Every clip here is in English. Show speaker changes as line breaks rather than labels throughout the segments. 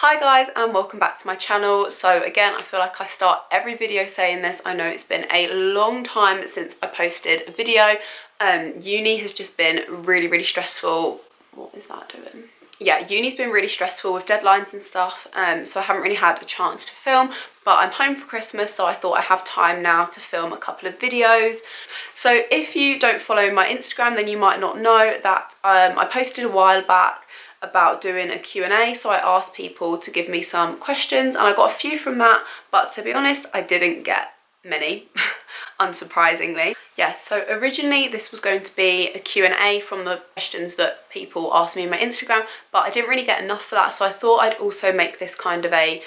Hi guys and welcome back to my channel. So again, I feel like I start every video saying this. I know it's been a long time since I posted a video. Uni has just been really stressful. What is that doing? Yeah, uni's been really stressful with deadlines and stuff, so I haven't really had a chance to film, but I'm home for Christmas, so I thought I have time now to film a couple of videos. So if you don't follow my Instagram, then you might not know that I posted a while back about doing a Q&A, so I asked people to give me some questions and I got a few from that, but to be honest, I didn't get many, unsurprisingly. Yeah, so originally this was going to be a Q&A from the questions that people asked me in my Instagram, but I didn't really get enough for that, so I thought I'd also make this kind of a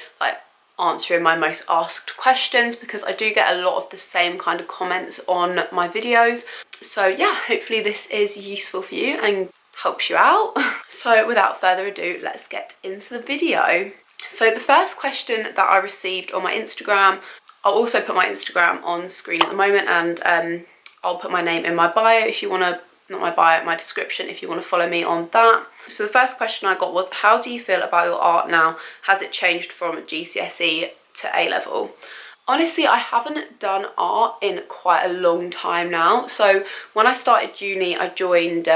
answering my most asked questions, because I do get a lot of the same kind of comments on my videos. So yeah, hopefully this is useful for you and helps you out. So without further ado, let's get into the video. So the first question that I received on my Instagram, I'll also put my Instagram on screen at the moment, and I'll put my name in my bio if you want to, not my bio, my description, if you want to follow me on that. So the first question I got was, how do you feel about your art now? Has it changed from GCSE to A-level? Honestly, I haven't done art in quite a long time now. So when I started uni, I joined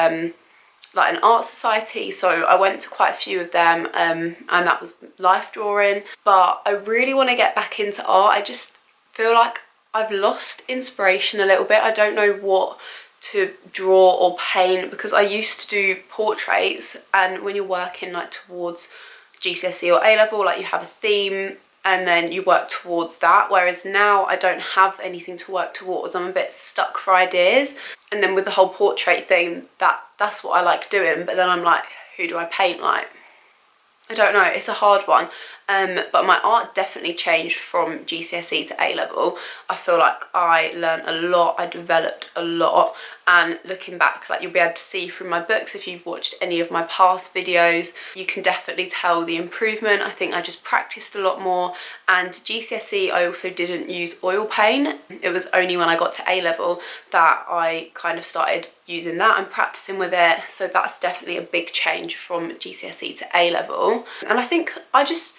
like an art society, so I went to quite a few of them, and that was life drawing. But I really want to get back into art. I just feel like I've lost inspiration a little bit. I don't know what to draw or paint, because I used to do portraits, and when you're working like towards GCSE or A-level, like you have a theme and then you work towards that, whereas now I don't have anything to work towards. I'm a bit stuck for ideas, and then with the whole portrait thing, that's what I like doing, but then I'm like, who do I paint? Like, I don't know, it's a hard one. But my art definitely changed from GCSE to A-level. I feel like I learned a lot, I developed a lot, and looking back, like, you'll be able to see from my books, if you've watched any of my past videos, you can definitely tell the improvement. I think I just practiced a lot more, and GCSE I also didn't use oil paint. It was only when I got to A-level that I kind of started using that and practicing with it, so that's definitely a big change from GCSE to A-level. And I think I just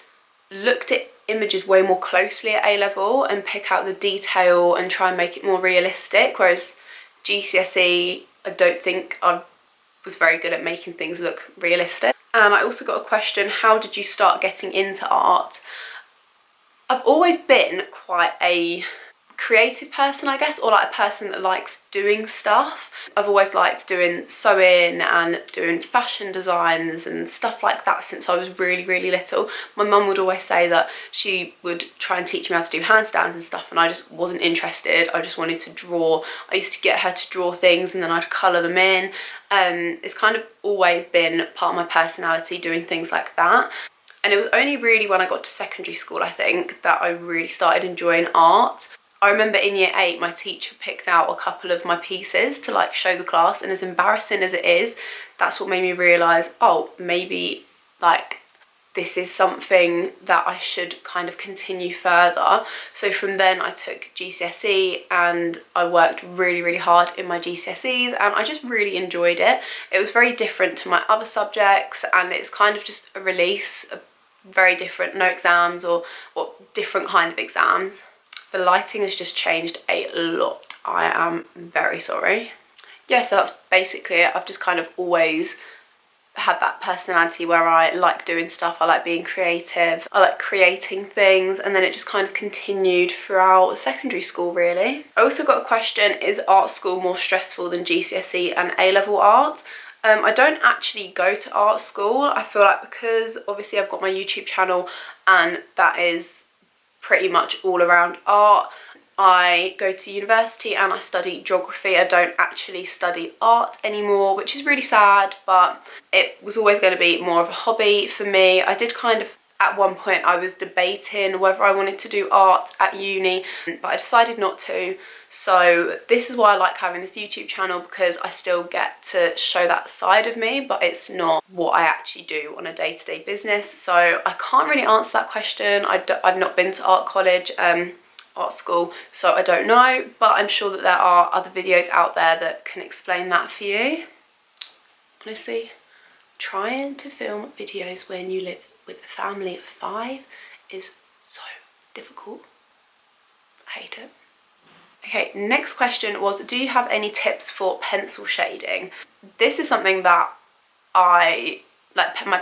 looked at images way more closely at A-level and pick out the detail and try and make it more realistic, whereas GCSE, I don't think I was very good at making things look realistic. And I also got a question, how did you start getting into art? I've always been quite a creative person, I guess, or like a person that likes doing stuff. I've always liked doing sewing and doing fashion designs and stuff like that since I was really little. My mum would always say that she would try and teach me how to do handstands and stuff, and I just wasn't interested. I just wanted to draw. I used to get her to draw things and then I'd colour them in. It's kind of always been part of my personality, doing things like that. And it was only really when I got to secondary school, I think, that I really started enjoying art. I remember in year 8, my teacher picked out a couple of my pieces to like show the class, and as embarrassing as it is, that's what made me realise, oh, maybe like this is something that I should kind of continue further. So from then I took GCSE and I worked really hard in my GCSEs, and I just really enjoyed it. It was very different to my other subjects, and it's kind of just a release, very different, no exams or different kind of exams. The lighting has just changed a lot. I am very sorry. Yeah, so that's basically it. I've just kind of always had that personality where I like doing stuff, I like being creative, I like creating things, and then it just kind of continued throughout secondary school, really. I also got a question, is art school more stressful than GCSE and A-level art? I don't actually go to art school. I feel like because obviously I've got my YouTube channel and that is pretty much all around art. I go to university and I study geography. I don't actually study art anymore, which is really sad, but it was always going to be more of a hobby for me. I did kind of, at one point I was debating whether I wanted to do art at uni, but I decided not to. So this is why I like having this YouTube channel, because I still get to show that side of me, but it's not what I actually do on a day-to-day business. So I can't really answer that question. I've not been to art college, art school, so I don't know, but I'm sure that there are other videos out there that can explain that for you. Honestly, trying to film videos when you live with a family of 5 is so difficult. I hate it. Okay, next question was, do you have any tips for pencil shading? This is something that my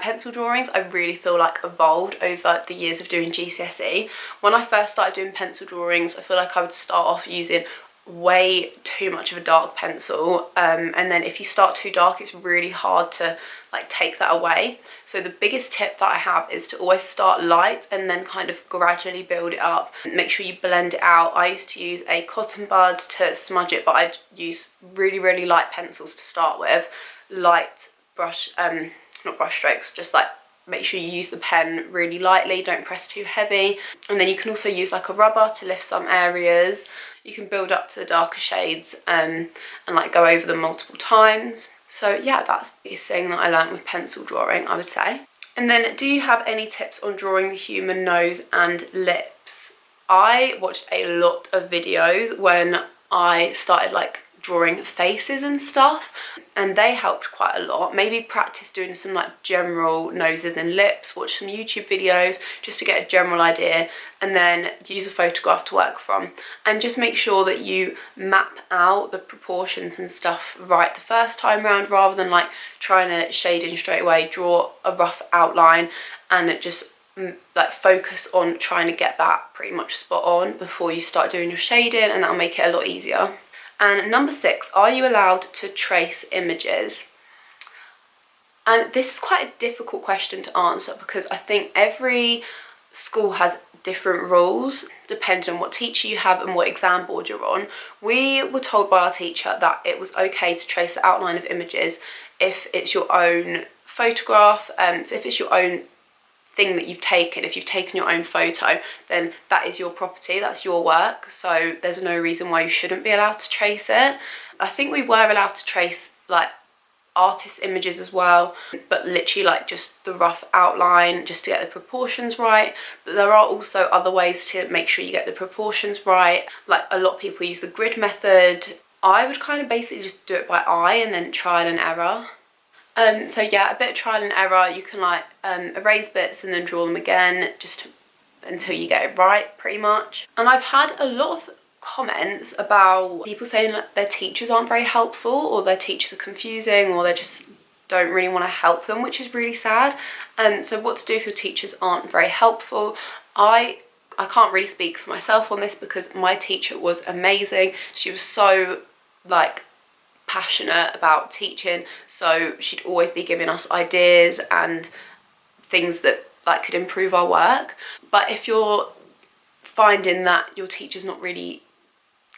pencil drawings, I really feel like evolved over the years of doing GCSE. When I first started doing pencil drawings, I feel like I would start off using way too much of a dark pencil, and then if you start too dark, it's really hard to like take that away. So the biggest tip that I have is to always start light and then kind of gradually build it up. Make sure you blend it out. I used to use a cotton bud to smudge it, but I'd use really light pencils to start with. Light brush, not brush strokes, just like make sure you use the pen really lightly, don't press too heavy. And then you can also use like a rubber to lift some areas. You can build up to the darker shades and like go over them multiple times. So yeah, that's the biggest thing that I learned with pencil drawing, I would say. And then, do you have any tips on drawing the human nose and lips? I watched a lot of videos when I started like drawing faces and stuff, and they helped quite a lot. Maybe practice doing some like general noses and lips, watch some YouTube videos just to get a general idea, and then use a photograph to work from. And just make sure that you map out the proportions and stuff right the first time round, rather than like trying to shade in straight away. Draw a rough outline and just like focus on trying to get that pretty much spot on before you start doing your shading, and that'll make it a lot easier. And number 6, are you allowed to trace images? And this is quite a difficult question to answer, because I think every school has different rules depending on what teacher you have and what exam board you're on. We were told by our teacher that it was okay to trace the outline of images if it's your own photograph, so if it's your own thing that you've taken. If you've taken your own photo, then that is your property, that's your work, so there's no reason why you shouldn't be allowed to trace it. I think we were allowed to trace like artist images as well, but literally like just the rough outline just to get the proportions right. But there are also other ways to make sure you get the proportions right. Like a lot of people use the grid method. I would kind of basically just do it by eye and then trial and error. So yeah, a bit of trial and error. You can like erase bits and then draw them again just until you get it right, pretty much. And I've had a lot of comments about people saying that their teachers aren't very helpful, or their teachers are confusing, or they just don't really want to help them, which is really sad. So what to do if your teachers aren't very helpful? I can't really speak for myself on this, because my teacher was amazing. She was so like passionate about teaching, so she'd always be giving us ideas and things that like could improve our work. But if you're finding that your teacher's not really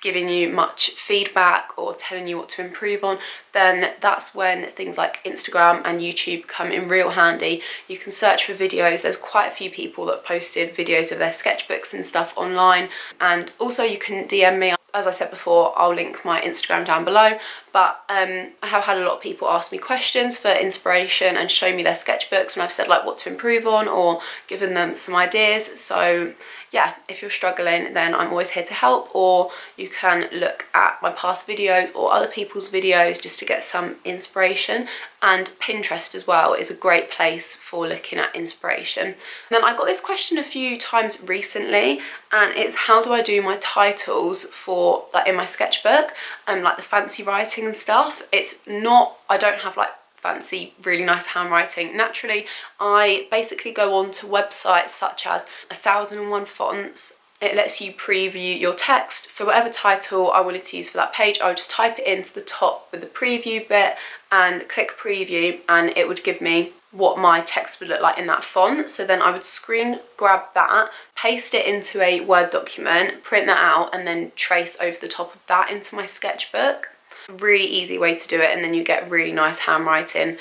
giving you much feedback or telling you what to improve on, then that's when things like Instagram and YouTube come in real handy. You can search for videos. There's quite a few people that posted videos of their sketchbooks and stuff online, and also you can DM me. As I said before, I'll link my Instagram down below, but I have had a lot of people ask me questions for inspiration and show me their sketchbooks, and I've said like what to improve on or given them some ideas. So yeah, if you're struggling, then I'm always here to help, or you can look at my past videos or other people's videos just to get some inspiration. And Pinterest as well is a great place for looking at inspiration. And then I got this question a few times recently, and it's how do I do my titles for like in my sketchbook and like the fancy writing and stuff. It's not, I don't have like fancy really nice handwriting naturally. I basically go on to websites such as 1001 Fonts. It lets you preview your text, so whatever title I wanted to use for that page, I would just type it into the top with the preview bit and click preview, and it would give me what my text would look like in that font. So then I would screen grab that, paste it into a Word document, print that out, and then trace over the top of that into my sketchbook. Really easy way to do it, and then you get really nice handwriting,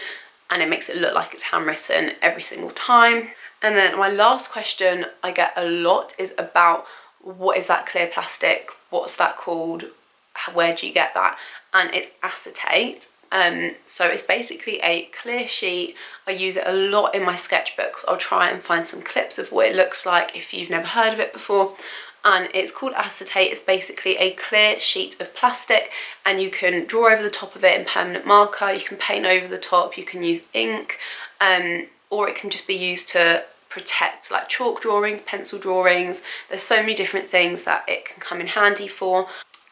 and it makes it look like it's handwritten every single time. And then my last question I get a lot is about what is that clear plastic, what's that called, where do you get that? And it's acetate. So it's basically a clear sheet. I use it a lot in my sketchbooks. I'll try and find some clips of what it looks like if you've never heard of it before. And it's called acetate. It's basically a clear sheet of plastic, and you can draw over the top of it in permanent marker, you can paint over the top, you can use ink. or it can just be used to protect like chalk drawings, pencil drawings. There's so many different things that it can come in handy for.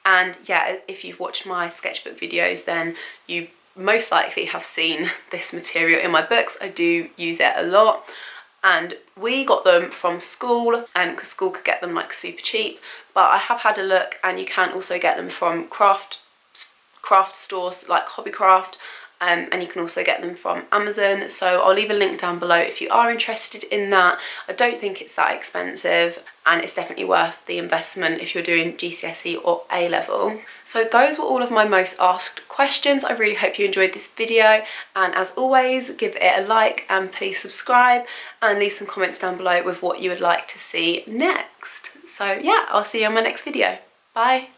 And yeah, if you've watched my sketchbook videos, then you most likely have seen this material in my books. I do use it a lot. And we got them from school, because school could get them like super cheap, but I have had a look and you can also get them from craft stores like Hobbycraft, and you can also get them from Amazon. So I'll leave a link down below if you are interested in that. I don't think it's that expensive, and it's definitely worth the investment if you're doing GCSE or A-level. So those were all of my most asked questions. I really hope you enjoyed this video, and as always, give it a like and please subscribe and leave some comments down below with what you would like to see next. So yeah, I'll see you on my next video. Bye.